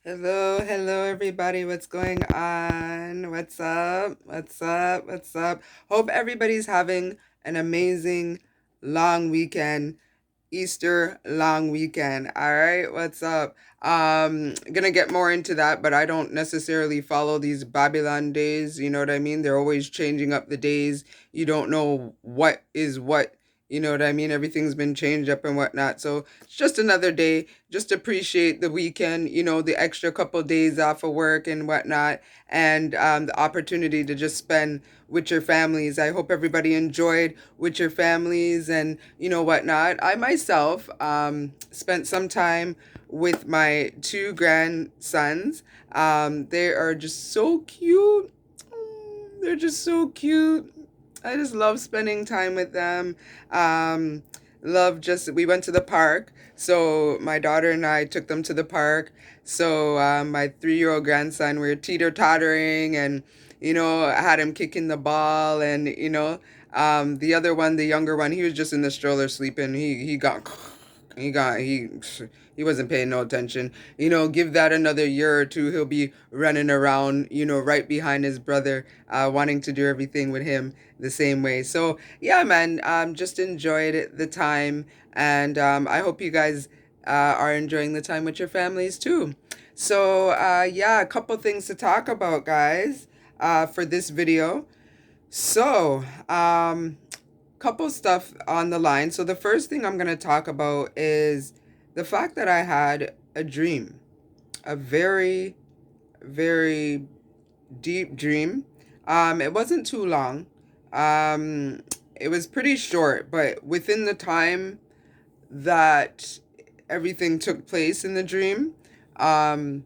Hello, everybody. What's going on? What's up? What's up? What's up? Hope everybody's having an amazing long weekend. Easter long weekend. All right, what's up? Gonna get more into that, but I don't necessarily follow these Babylon days. You know what I mean? They're always changing up the days. You don't know what is what. You know what I mean? Everything's been changed up and whatnot. So it's just another day. Just appreciate the weekend, the extra couple days off of work and whatnot, and the opportunity to just spend with your families. I hope everybody enjoyed with your families and whatnot. I myself spent some time with my two grandsons. They are just so cute. They're just so cute. I just love spending time with them. Um, we went to the park. So my daughter and I took them to the park. So my 3-year-old grandson, we were teeter tottering, and I had him kicking the ball, and the other one, the younger one, he was just in the stroller sleeping. He wasn't paying no attention. Give that another year or two, he'll be running around, right behind his brother, wanting to do everything with him the same way. So yeah, man, just enjoyed the time, and I hope you guys are enjoying the time with your families too. So yeah, a couple things to talk about, guys, for this video. So, couple stuff on the line. So the first thing I'm going to talk about is the fact that I had a dream, a very, very deep dream. It wasn't too long. Um, it was pretty short, but within the time that everything took place in the dream, um,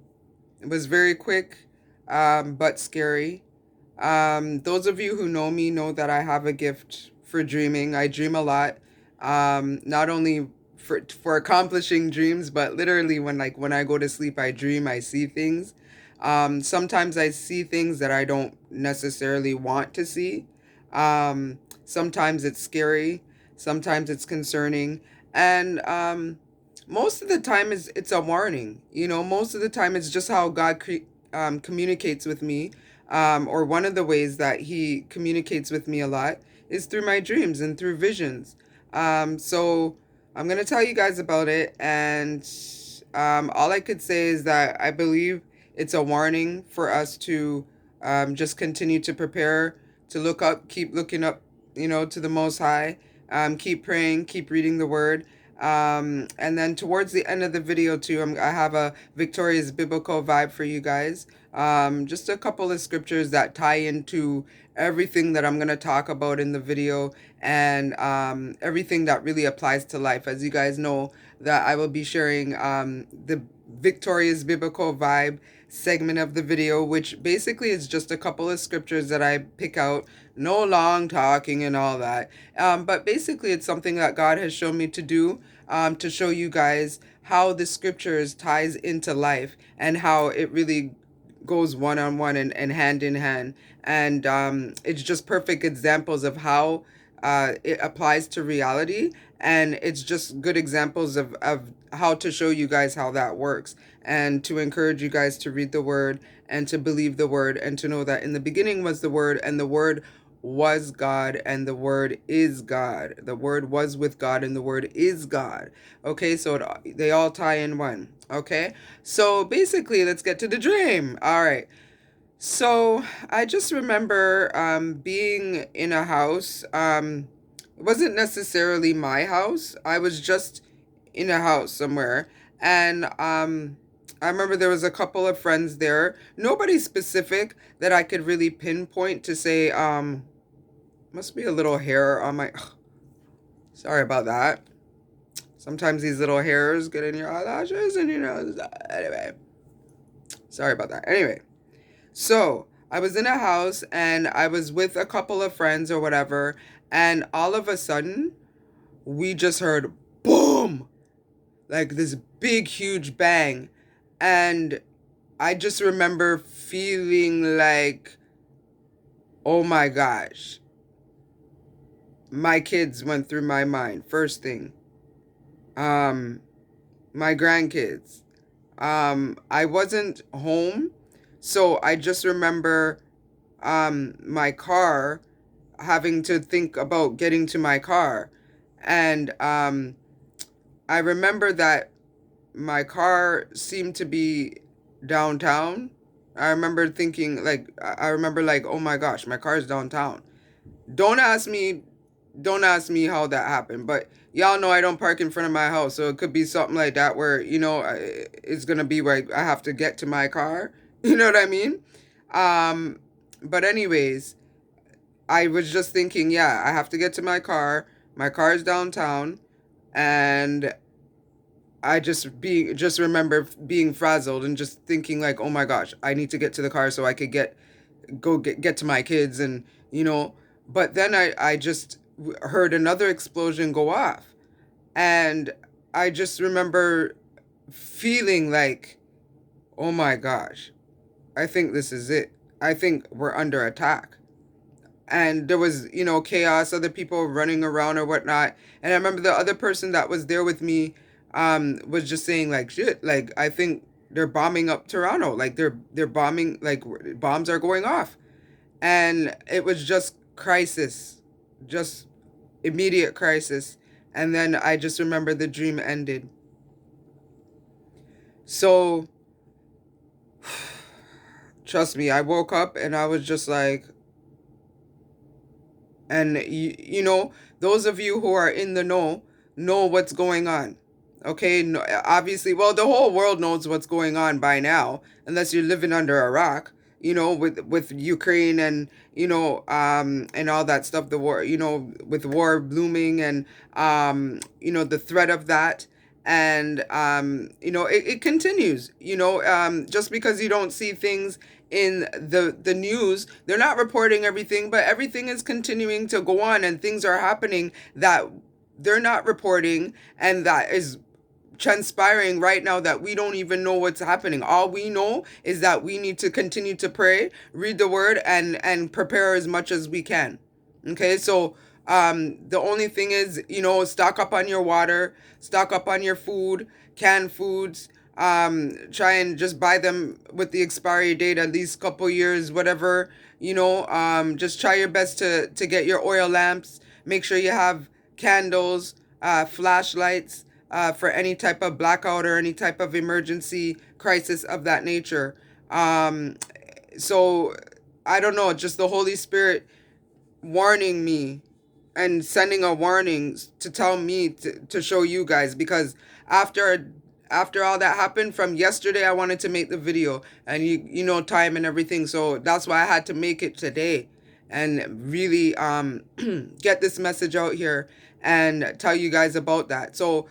it was very quick, but scary. Those of you who know me know that I have a gift for dreaming. I dream a lot. Not only for accomplishing dreams, but literally when I go to sleep, I dream, I see things. Sometimes I see things that I don't necessarily want to see. Sometimes it's scary, sometimes it's concerning, and most of the time it's a warning. Most of the time it's just how God communicates with me, or one of the ways that He communicates with me a lot is through my dreams and through visions. So I'm gonna tell you guys about it, and all I could say is that I believe it's a warning for us to just continue to prepare, to look up, keep looking up, to the Most High, keep praying, keep reading the Word. And then towards the end of the video too, I have a Victorious Biblical Vibe for you guys. Just a couple of scriptures that tie into everything that I'm going to talk about in the video, and everything that really applies to life. As you guys know, that I will be sharing the Victorious Biblical Vibe segment of the video, which basically is just a couple of scriptures that I pick out. No long talking and all that. But basically, it's something that God has shown me to do, to show you guys how the scriptures ties into life and how it really goes one on one and hand in hand. And it's just perfect examples of how it applies to reality. And it's just good examples of how to show you guys how that works, and to encourage you guys to read the word and to believe the word, and to know that in the beginning was the word, and the word was God, and the word is God. The word was with God, and the word is God. Okay, so they all tie in one. Okay, so basically, let's get to the dream. All right. So I just remember being in a house. It wasn't necessarily my house. I was just in a house somewhere, and I remember there was a couple of friends there. Nobody specific that I could really pinpoint to say. Must be a little hair on my. Sorry about that. Sometimes these little hairs get in your eyelashes, and anyway. Sorry about that. Anyway. So I was in a house, and I was with a couple of friends or whatever, and all of a sudden we just heard boom, like this big, huge bang. And I just remember feeling like, oh my gosh, my kids went through my mind. First thing, my grandkids. I wasn't home, so I just remember my car, having to think about getting to my car. And I remember that my car seemed to be downtown. I remember thinking, like, I remember, like, oh my gosh, my car's downtown. Don't ask me, don't ask me how that happened, but y'all know I don't park in front of my house, so it could be something like that where, it's gonna be where I have to get to my car. You know what I mean? Um, but anyways, I was just thinking, yeah, I have to get to my car. My car is downtown, and I just remember being frazzled and just thinking, like, oh my gosh, I need to get to the car so I could get to my kids, and you know. But then I just heard another explosion go off, and I just remember feeling like, oh my gosh, I think this is it. I think we're under attack. And there was, chaos, other people running around or whatnot. And I remember the other person that was there with me was just saying, like, shit, like, I think they're bombing up Toronto, like they're bombing, like, bombs are going off. And it was just crisis, just immediate crisis. And then I just remember the dream ended. So trust me, I woke up and I was just like, and those of you who are in the know what's going on. Okay, no, obviously, well, the whole world knows what's going on by now, unless you're living under a rock. With Ukraine, and and all that stuff. The war, with war blooming, and the threat of that. And it continues. Just because you don't see things in the news, they're not reporting everything, but everything is continuing to go on, and things are happening that they're not reporting, and that is transpiring right now, that we don't even know what's happening. All we know is that we need to continue to pray, read the word, and prepare as much as we can. Okay, so the only thing is, stock up on your water, stock up on your food, canned foods. Try and just buy them with the expiry date at least couple years, whatever. Just try your best to get your oil lamps. Make sure you have candles, flashlights, for any type of blackout or any type of emergency crisis of that nature. So I don't know, just the Holy Spirit warning me and sending a warning to tell me to show you guys, because after all that happened from yesterday, I wanted to make the video, and time and everything, so that's why I had to make it today, and really get this message out here and tell you guys about that. So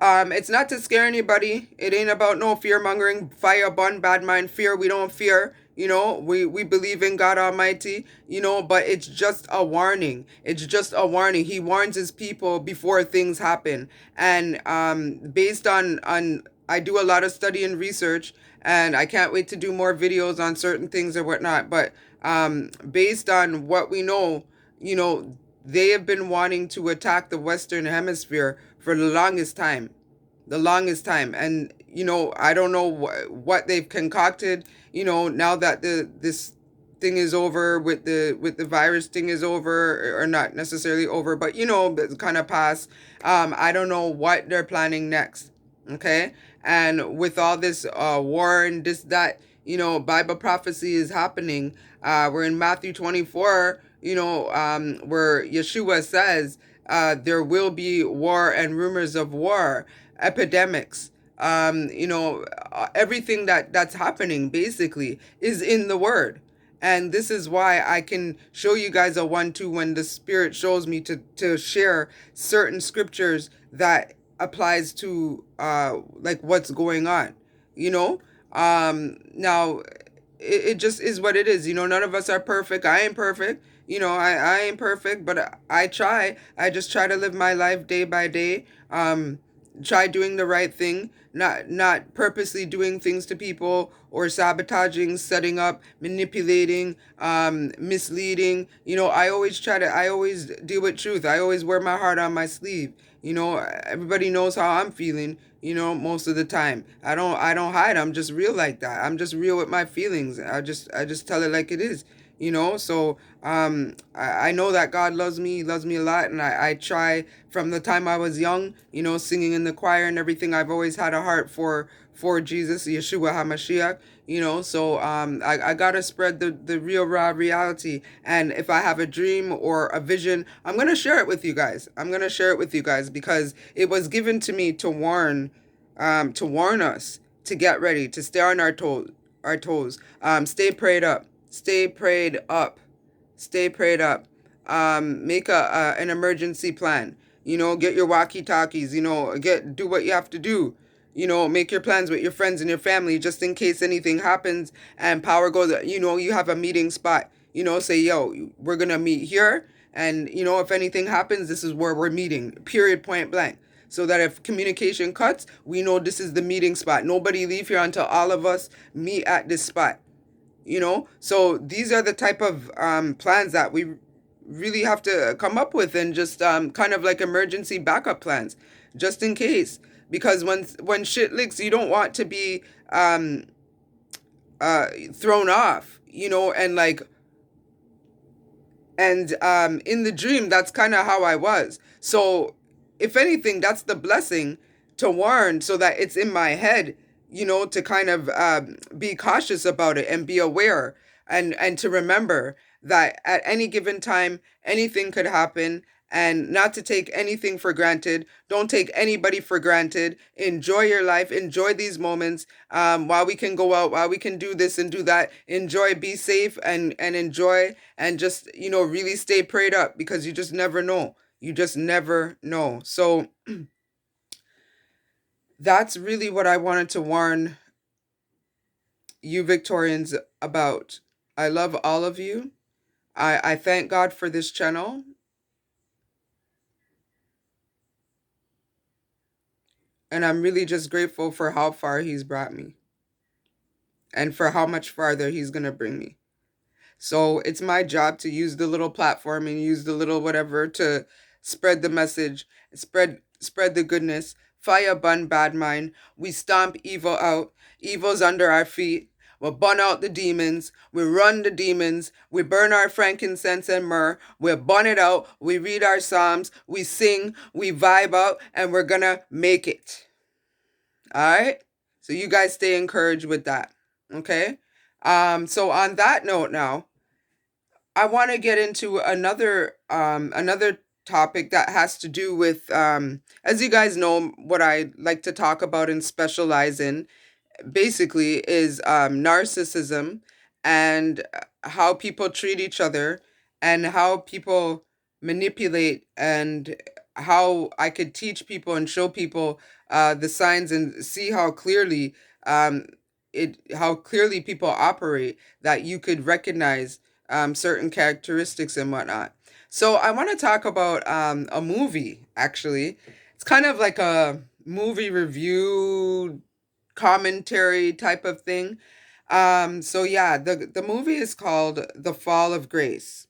it's not to scare anybody. It ain't about no fear mongering, fire, bun, bad mind, fear. We don't fear. We believe in God Almighty, but it's just a warning. It's just a warning. He warns his people before things happen. And based on I do a lot of study and research, and I can't wait to do more videos on certain things or whatnot. But based on what we know, they have been wanting to attack the Western Hemisphere for the longest time. The longest time. And, I don't know what they've concocted, now that this thing is over, with the virus thing is over, or not necessarily over, but, it's kind of past. I don't know what they're planning next. Okay? And with all this war and this, that, Bible prophecy is happening. We're in Matthew 24, where Yeshua says, there will be war and rumors of war, epidemics. Everything that's happening basically is in the word. And this is why I can show you guys a 1-2 when the Spirit shows me to share certain scriptures that applies to like what's going on. Now it just is what it is. None of us are perfect. I ain't perfect. I ain't perfect, but I try. I just try to live my life day by day. Try doing the right thing, not purposely doing things to people, or sabotaging, setting up, manipulating, misleading. I always deal with truth. I always wear my heart on my sleeve. Everybody knows how I'm feeling. most of the time. I don't hide. I'm just real like that. I'm just real with my feelings. I just tell it like it is. So I know that God loves me. He loves me a lot, and I try from the time I was young, singing in the choir and everything. I've always had a heart for Jesus, Yeshua HaMashiach. So I gotta spread the real raw reality. And if I have a dream or a vision, I'm gonna share it with you guys. I'm gonna share it with you guys because it was given to me to warn us, to get ready, to stay on our toes. Stay prayed up. Stay prayed up. Stay prayed up. Make an emergency plan. Get your walkie talkies. Do what you have to do. Make your plans with your friends and your family just in case anything happens and power goes. You have a meeting spot. Say, yo, we're gonna meet here, and if anything happens, this is where we're meeting. Period. Point blank. So that if communication cuts, we know this is the meeting spot. Nobody leave here until all of us meet at this spot. So these are the type of plans that we really have to come up with, and just kind of like emergency backup plans just in case, because when shit leaks, you don't want to be thrown off, and like, and in the dream, that's kind of how I was. So if anything, that's the blessing, to warn, so that it's in my head, to kind of be cautious about it and be aware, and to remember that at any given time, anything could happen, and not to take anything for granted. Don't take anybody for granted. Enjoy your life. Enjoy these moments, while we can go out, while we can do this and do that. Enjoy, be safe, and enjoy, and just, really stay prayed up, because you just never know. You just never know. So that's really what I wanted to warn you Victorians about. I love all of you. I thank God for this channel, and I'm really just grateful for how far He's brought me, and for how much farther He's going to bring me. So it's my job to use the little platform and use the little whatever to spread the message, spread the goodness. Fyah bun bad mind. We stomp evil out. Evil's under our feet. We burn out the demons. We run the demons. We burn our frankincense and myrrh. We burn it out. We read our psalms. We sing. We vibe out, and we're gonna make it. All right. So you guys stay encouraged with that. Okay. So on that note now, I want to get into another topic that has to do with, as you guys know, what I like to talk about and specialize in basically is narcissism, and how people treat each other, and how people manipulate, and how I could teach people and show people the signs, and see um, how clearly people operate, that you could recognize certain characteristics and whatnot. So I want to talk about a movie. Actually, it's kind of like a movie review commentary type of thing. So yeah, the movie is called The Fall of Grace,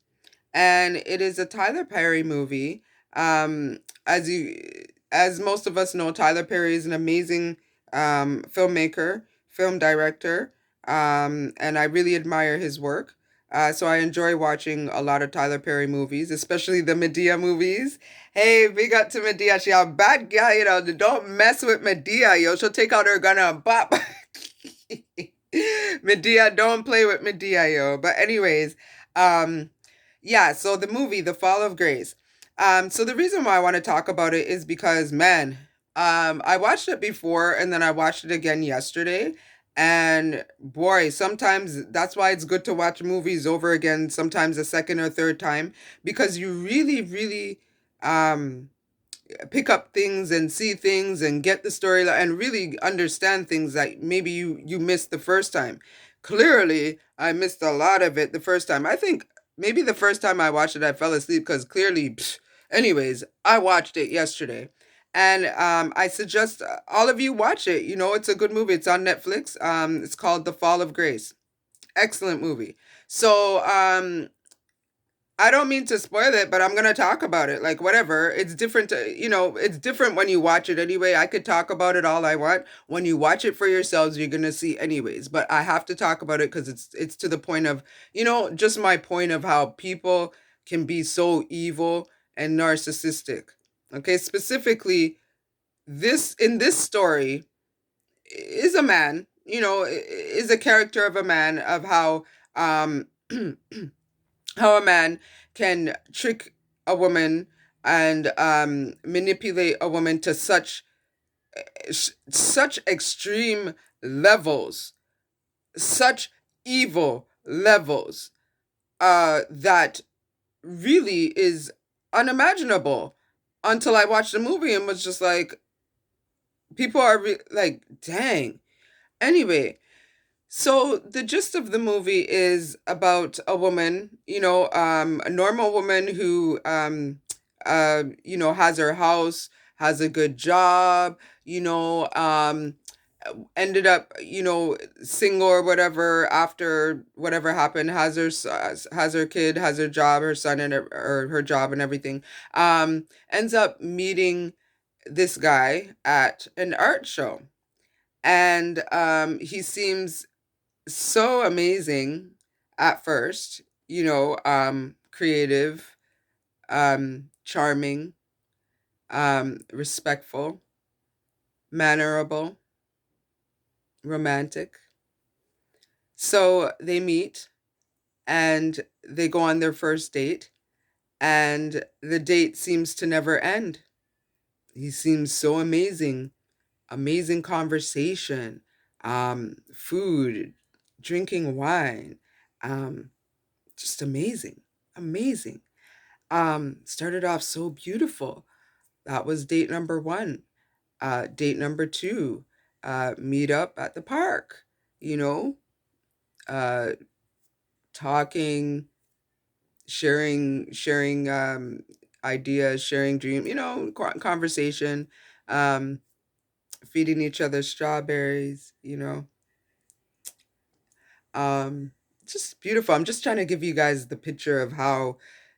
and it is a Tyler Perry movie. Um, as most of us know, Tyler Perry is an amazing filmmaker, film director, and I really admire his work. So I enjoy watching a lot of Tyler Perry movies, especially the Medea movies. Hey, big up to Medea. She a bad guy, Don't mess with Medea, yo. She'll take out her gun and pop. Medea, don't play with Medea, yo. But anyways, um, yeah, so the movie, The Fall of Grace. So the reason why I want to talk about it is because, man, I watched it before, and then I watched it again yesterday. And boy, sometimes that's why it's good to watch movies over again, sometimes a second or third time, because you really, really um pick up things and see things and get the storyline and really understand things that maybe you missed the first time. Clearly, I missed a lot of it the first time. I think maybe the first time I watched it, I fell asleep because clearly, anyways, I watched it yesterday. And I suggest all of you watch it. It's a good movie. It's on Netflix. It's called The Fall of Grace. Excellent movie. So I don't mean to spoil it, but I'm gonna talk about it. Like whatever. It's different it's different when you watch it anyway. I could talk about it all I want. When you watch it for yourselves, you're gonna see anyways. But I have to talk about it because it's to the point of, just my point of how people can be so evil and narcissistic. Okay, specifically, this in this story is a man, is a character of a man of how um how a man can trick a woman and manipulate a woman to such extreme levels, such evil levels, that really is unimaginable until I watched the movie and was just like, people are like, dang. Anyway, so the gist of the movie is about a woman, a normal woman who, has her house, has a good job, ended up, single or whatever after whatever happened, has her kid, has her job, her son, and or her job and everything. Ends up meeting this guy at an art show, and he seems so amazing at first, creative, charming, respectful, mannerable, romantic. So they meet and they go on their first date, and the date seems to never end. He seems so amazing, amazing conversation, food, drinking wine, um, just amazing, amazing. Started off so beautiful. That was date number one. Date number two, meet up at the park, you know, uh, talking, sharing ideas, sharing dream, conversation, um, feeding each other strawberries, um just beautiful. I'm just trying to give you guys the picture of how,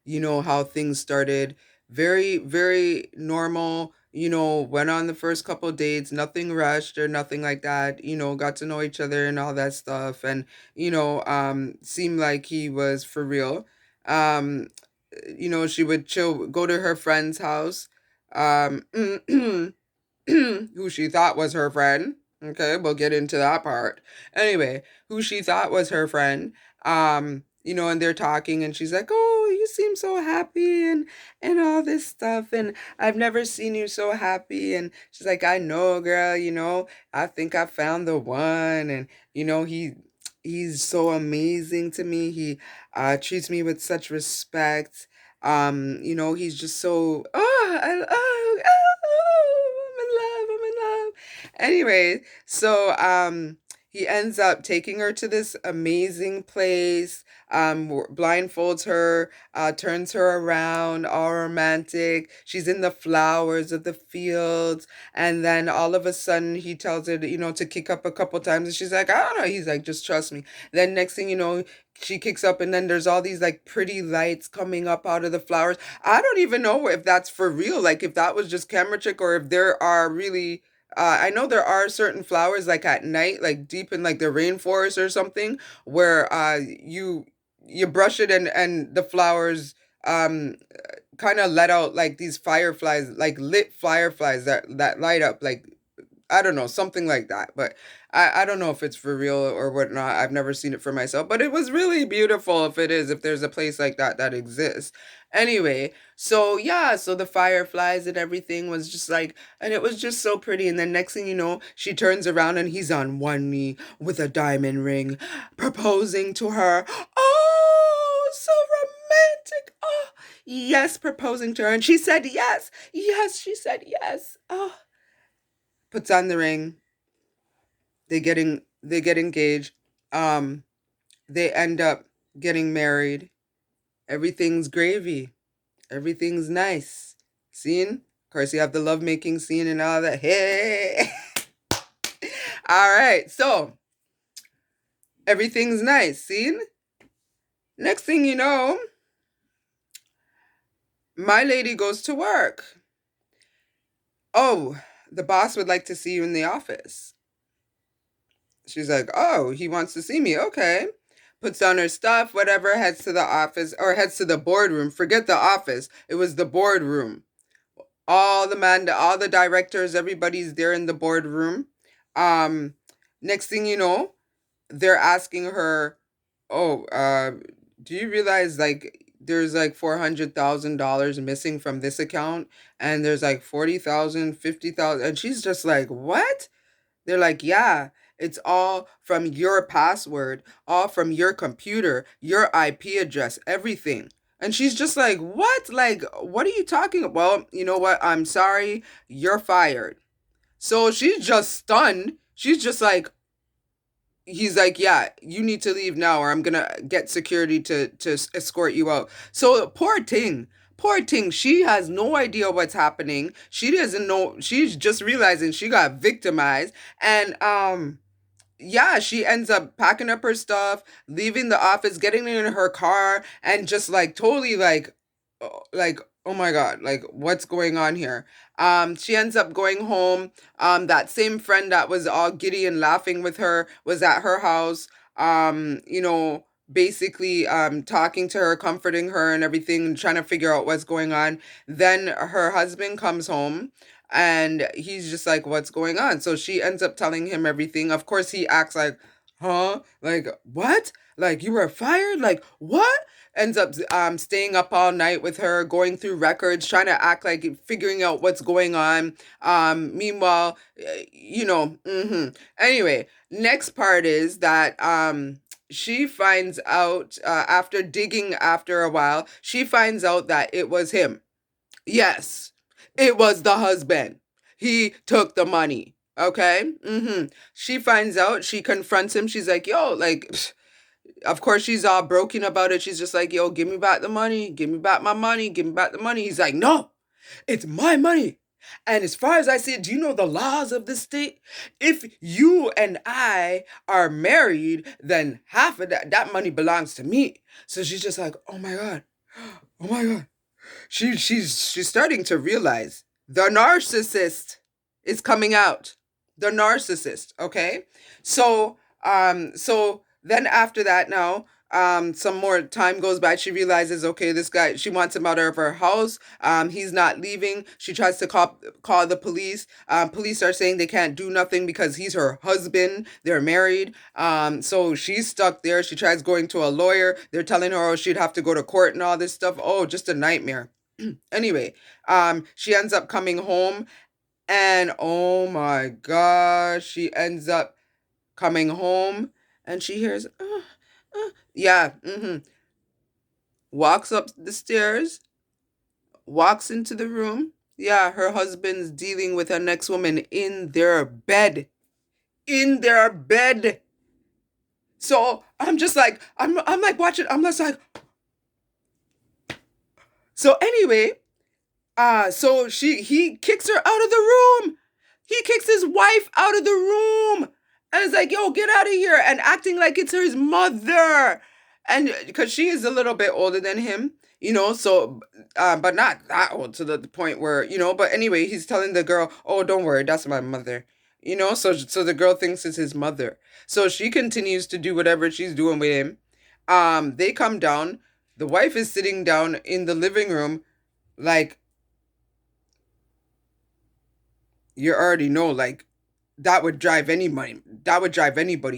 how things started. Very, very normal, went on the first couple of dates, nothing rushed or nothing like that, got to know each other and all that stuff, and seemed like he was for real. um she would chill, go to her friend's house, um who she thought was her friend. Okay, we'll get into that part. Anyway, who she thought was her friend. And they're talking and she's like, "Oh, you seem so happy and all this stuff, and I've never seen you so happy." And she's like, "I know, girl, I think I found the one, and he's so amazing to me. He treats me with such respect. He's just so, I'm in love. Anyway, so he ends up taking her to this amazing place, blindfolds her, turns her around, all romantic. She's in the flowers of the fields, and then all of a sudden he tells her, to kick up a couple times, and she's like, "I don't know." He's like, "Just trust me." Then next thing you know, she kicks up, and then there's all these like pretty lights coming up out of the flowers. I don't even know if that's for real, like if that was just camera trick, or if there are really, I know there are certain flowers like at night, like deep in like the rainforest or something, where you brush it, and the flowers kind of let out like these fireflies, like lit fireflies that light up, like I don't know, something like that. But I don't know if it's for real or whatnot. I've never seen it for myself, but it was really beautiful if it is, if there's a place like that that exists. Anyway, so yeah, so the fireflies and everything was just like, and it was just so pretty. And then next thing you know, she turns around and he's on one knee with a diamond ring, proposing to her. Oh, so romantic. Oh, yes, proposing to her. And she said yes. Yes, she said yes. Oh, puts on the ring. They get engaged. Um, they end up getting married. Everything's gravy. Everything's nice. Scene. Of course, you have the lovemaking scene and all that. Hey. All right. So everything's nice. Scene. Next thing you know, My lady goes to work. Oh, the boss would like to see you in the office. She's like, oh, he wants to see me. Okay. Puts on her stuff, whatever, heads to the office or heads to the boardroom. Forget the office. It was the boardroom. All the directors, everybody's there in the boardroom. Um, Next thing you know, they're asking her, oh, do you realize like there's like $400,000 missing from this account and there's like 40,000, 50,000, and she's just like, what? They're like, yeah, it's all from your password, all from your computer, your IP address, everything. And she's just like, what? Like, what are you talking about? Well, you know what? I'm sorry, you're fired. So she's just stunned. She's just like, he's like, yeah, you need to leave now or I'm gonna get security to escort you out. So poor thing, she has no idea what's happening. She doesn't know, she's just realizing she got victimized. And yeah, she ends up packing up her stuff, leaving the office, getting in her car, and just like totally like, oh my god, like what's going on here? She ends up going home. That same friend that was all giddy and laughing with her was at her house. You know, basically talking to her, comforting her and everything, trying to figure out what's going on. Then her husband comes home and he's just like, what's going on? So she ends up telling him everything. Of course, he acts like, huh? Like, what? Like, you were fired? Like, what? Ends up staying up all night with her, going through records, trying to act like figuring out what's going on. Meanwhile, you know, anyway, next part is that she finds out after digging after a while, she finds out that it was him. Yes, it was the husband. He took the money. Okay. She finds out. She confronts him. She's like, "Yo, like, of course she's all broken about it. She's just like, yo, give me back the money. Give me back my money. Give me back the money." He's like, no, it's my money. And as far as I see it, do you know the laws of the state? If you and I are married, then half of that money belongs to me. So she's just like, oh my God. Oh my God. She's starting to realize the narcissist is coming out. The narcissist, okay? So then after that now, some more time goes by. She realizes, okay, this guy, she wants him out of her house. He's not leaving. She tries to call the police. Police are saying they can't do nothing because he's her husband. They're married. So she's stuck there. She tries going to a lawyer. They're telling her, oh, she'd have to go to court and all this stuff. Oh, just a nightmare. Anyway, she ends up coming home and oh my gosh, she ends up coming home and she hears, yeah, walks up the stairs, walks into the room. Yeah, her husband's dealing with a next woman in their bed. In their bed. So I'm just like, I'm like watching, I'm just like, so anyway, so he kicks her out of the room. He kicks his wife out of the room. And it's like, yo, get out of here. And acting like it's his mother. And because she is a little bit older than him, you know, so, but not that old to the point where, you know, but anyway, he's telling the girl, oh, don't worry, that's my mother. You know, so the girl thinks it's his mother. So she continues to do whatever she's doing with him. They come down. The wife is sitting down in the living room, like, you already know, like, that would drive anybody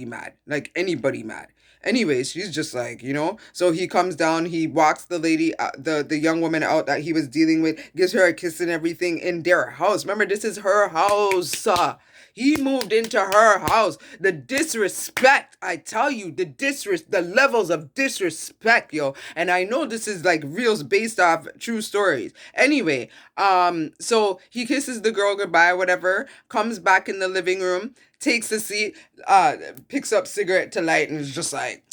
mad, like anybody mad. Anyways, she's just like, you know, so he comes down, he walks the lady, the young woman out that he was dealing with, gives her a kiss and everything in their house. Remember, this is her house. He moved into her house. The disrespect, I tell you, the levels of disrespect, yo. And I know this is like reels based off true stories. Anyway, so he kisses the girl goodbye, whatever, comes back in the living room, takes a seat, picks up cigarette to light, and is just like,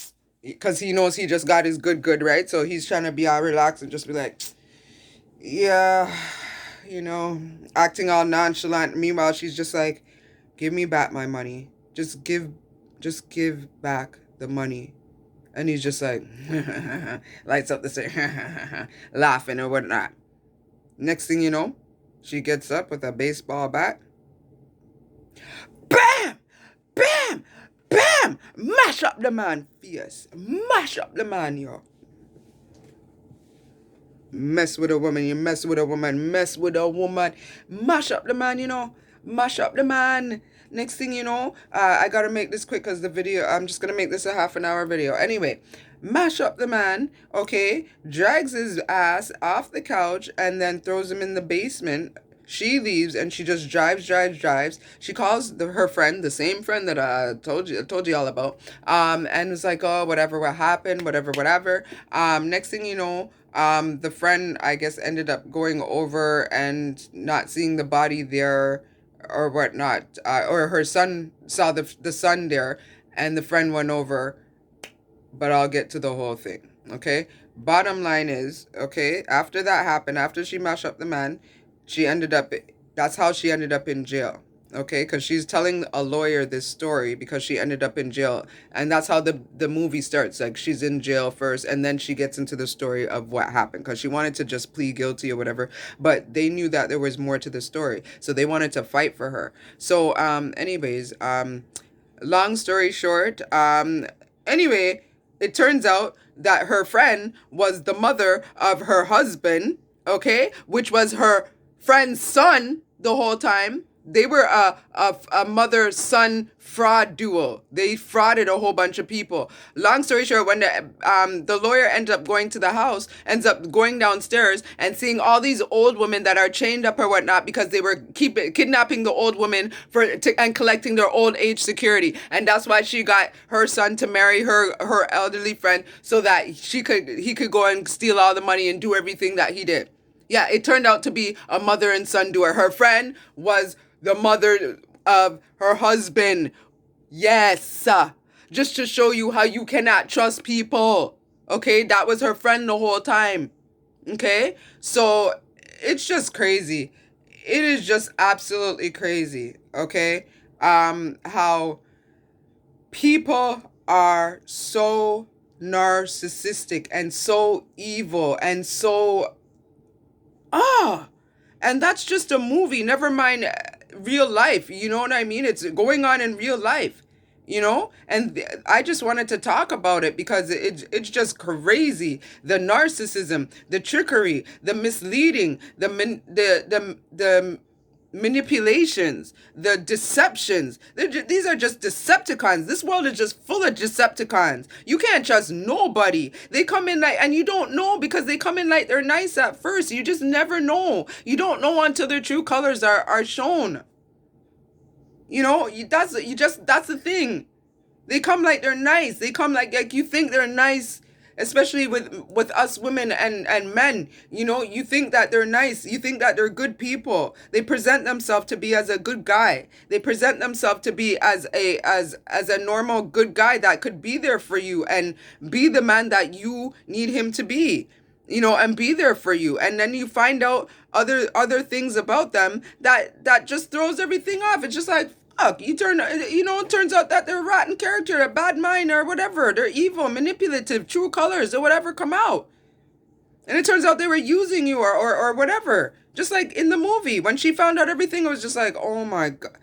because he knows he just got his good, right? So he's trying to be all relaxed and just be like, yeah, you know, acting all nonchalant. Meanwhile, she's just like, give me back my money. Just give back the money. And he's just like, lights up the stairs, laughing or whatnot. Next thing you know, she gets up with a baseball bat. Bam! Bam! Bam! Mash up the man face. Mash up the man, yo. Mess with a woman, you mess with a woman, mess with a woman. Mash up the man, you know. Mash up the man. Next thing you know, I gotta make this quick because the video, I'm just gonna make this a half an hour video. Anyway, mash up the man, okay? Drags his ass off the couch and then throws him in the basement. She leaves and she just drives. She calls her friend, the same friend that I told you all about, and it's like, oh, whatever, what happened, whatever. Next thing you know, the friend, I guess, ended up going over and not seeing the body there or whatnot, or her son saw the son there, and the friend went over. But I'll get to the whole thing, okay? Bottom line is, okay, after that happened, after she mashed up the man, she ended up, that's how she ended up in jail, okay? Because she's telling a lawyer this story because she ended up in jail. And that's how the movie starts. Like, she's in jail first, and then she gets into the story of what happened because she wanted to just plead guilty or whatever. But they knew that there was more to the story. So they wanted to fight for her. So, anyways, long story short, anyway, it turns out that her friend was the mother of her husband, okay, which was her friend's son the whole time. They were a mother-son fraud duo. They frauded a whole bunch of people. Long story short, when the lawyer ends up going to the house, ends up going downstairs and seeing all these old women that are chained up or whatnot because they were kidnapping the old women and collecting their old age security. And that's why she got her son to marry her elderly friend so that he could go and steal all the money and do everything that he did. Yeah, it turned out to be a mother and son duo. Her friend was the mother of her husband. Yes. Just to show you how you cannot trust people. Okay, that was her friend the whole time. Okay, so it's just crazy. It is just absolutely crazy. Okay, how people are so narcissistic and so evil and so and that's just a movie, never mind real life. You know what I mean? It's going on in real life, you know? And I just wanted to talk about it because it's just crazy. The narcissism, the trickery, the misleading, the manipulations, the deceptions. These are just Decepticons. This world is just full of Decepticons. You can't trust nobody. They come in like, and you don't know because they come in like they're nice at first. You just never know. You don't know until their true colors are shown. You know, that's the thing. They come like they're nice. They come like you think they're nice, especially with us women and men. You know, you think that they're nice. You think that they're good people. They present themselves to be as a good guy. They present themselves to be as a normal good guy that could be there for you and be the man that you need him to be. You know, and be there for you. And then you find out other things about them that just throws everything off. It's just like, fuck, it turns out that they're a rotten character, a bad mind or whatever. They're evil, manipulative, true colors or whatever come out. And it turns out they were using you or whatever. Just like in the movie, when she found out everything, it was just like, oh my God.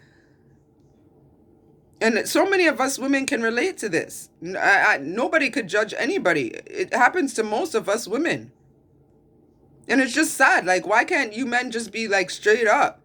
And so many of us women can relate to this. Nobody could judge anybody. It happens to most of us women. And it's just sad. Like, why can't you men just be like straight up?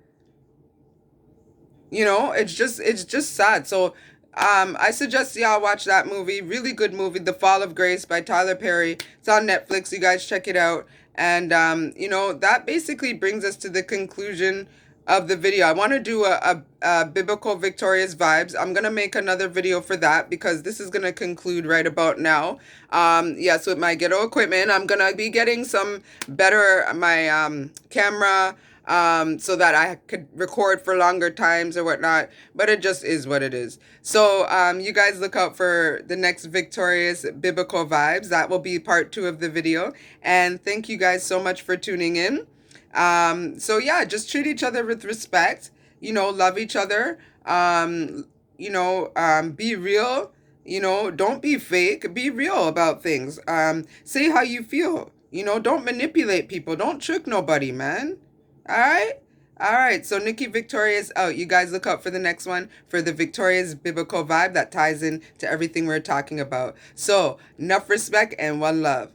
You know, it's just sad. So I suggest y'all watch that movie. Really good movie, The Fall of Grace by Tyler Perry. It's on Netflix. You guys check it out. And you know, that basically brings us to the conclusion of the video. I want to do a biblical Victorious Vibes. I'm going to make another video for that because this is going to conclude right about now. Yes, with my ghetto equipment, I'm going to be getting some better, my camera, so that I could record for longer times or whatnot, but it just is what it is. So, you guys look out for the next Victorious Biblical Vibes. That will be part 2 of the video. And thank you guys so much for tuning in. So yeah, just treat each other with respect, you know, love each other, you know, be real, you know, don't be fake, be real about things. Say how you feel, Don't manipulate people. Don't trick nobody, man. All right? All right. So Nikki Victorious out. You guys look out for the next one for the Victorious biblical vibe that ties in to everything we're talking about. So, enough respect and one love.